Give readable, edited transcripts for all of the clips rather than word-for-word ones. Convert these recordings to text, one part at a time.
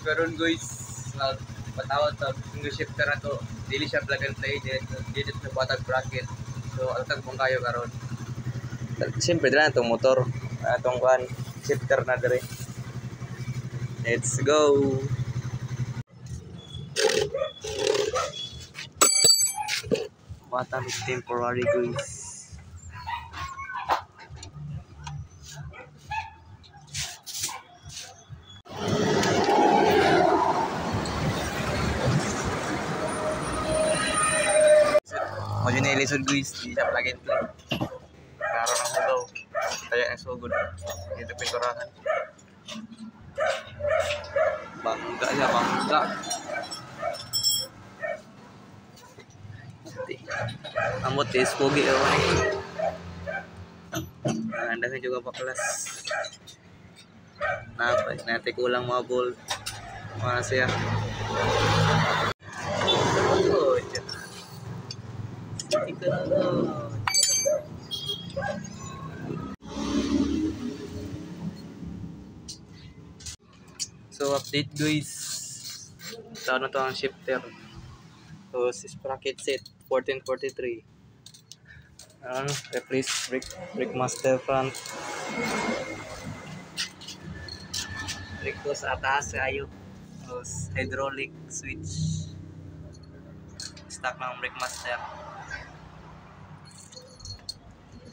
karon guys, patawad sa single shifter na to. Dili siya plug and play dito sa batag bracket. So altag mong kayo karon. Siyempre dala itong motor, itong shifter na dire. Let's go. Bata is temporary guys. Medyo nailisod guys, di siya plug and play. Karoon ng hugaw. Kaya ang sugod. Dito pinturahan. Bangga siya, bangga. Amot is pogi ewan eh. Anda kan juga baklas. Napa? Nanti kulang mga ball. Mana siya? So update guys. Ito na to ang shifter. So sprocket set 1443. Replace brake master front. Brake ko sa atas ayo. Tapos hydraulic switch. Stock ng brake master.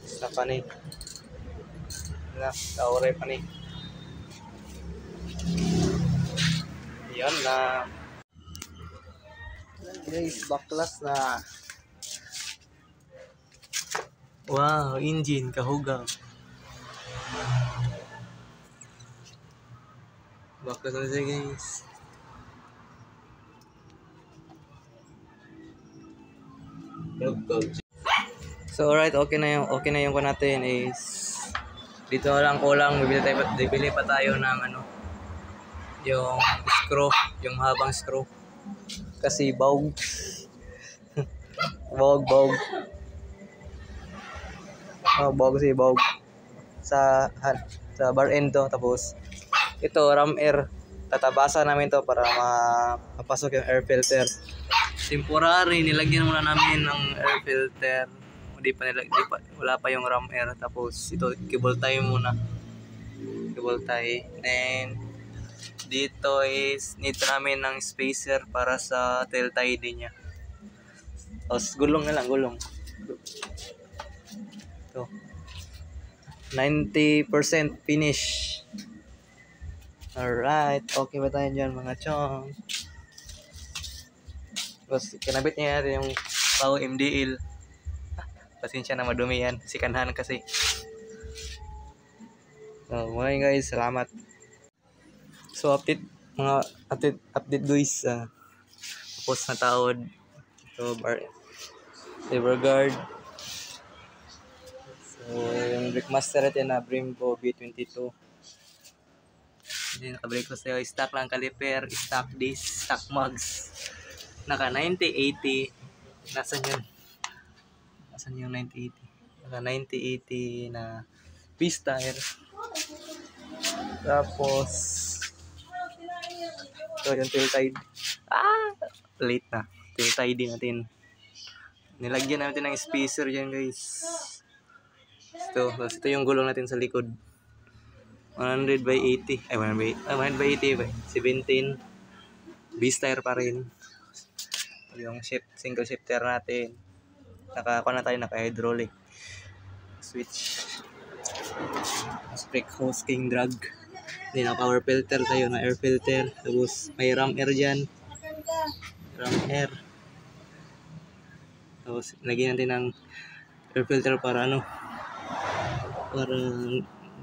Stock pa ni. Taore pa ni. Yan na. Guys, baklas na. Wow, engine kahugaw. Baklas na siya guys. So alright, okay na yung ko natin is dito lang kulang bibili pa tayo ng yung screw, yung habang screw. Kasi bawg. bawg. Bawg sa bar end to. Tapos ito ram air, tatabasan namin to para mapasok yung air filter. Temporary nilagyan muna namin ng air filter. Wala pa yung ram air. Tapos ito cable tie muna. Cable tie. Then dito is need namin ng spacer para sa tail tie din niya. Tapos gulong na lang, gulong. Ito. 90% finish. Alright, okay ba tayo dyan mga chong? Tapos kinabit niya natin yung pau MDL. Pasensya na madumi yan, sikanhan kasi. So muna guys, salamat. So update guys, tapos na taod. So lever guard. So yung brake master natin na Brembo B22. Hindi naka-brake ko sa'yo. Stock lang caliper, stock disc, stock mugs. Naka 90-80. Nasaan yung 90-80? Naka 90-80 na piece tire. Tapos ito yung tail tide. Late na. Tail tide din natin. Nilagyan natin ng spacer dyan guys. Ito yung gulong natin sa likod. 100 by 80. 100 by 80 by 17. Beast tire pa rin. Yung single shifter natin. Naka hydraulic switch. Brake hose king drag. Then power filter tayo na air filter. Tapos may ram air dyan. Ram air. Tapos lagyan natin ng air filter para para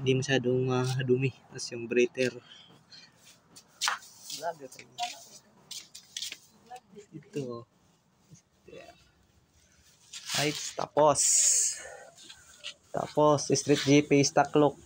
hindi masyadong dumi. Tapos yung breather. Ito. Ay, tapos street GP stock look.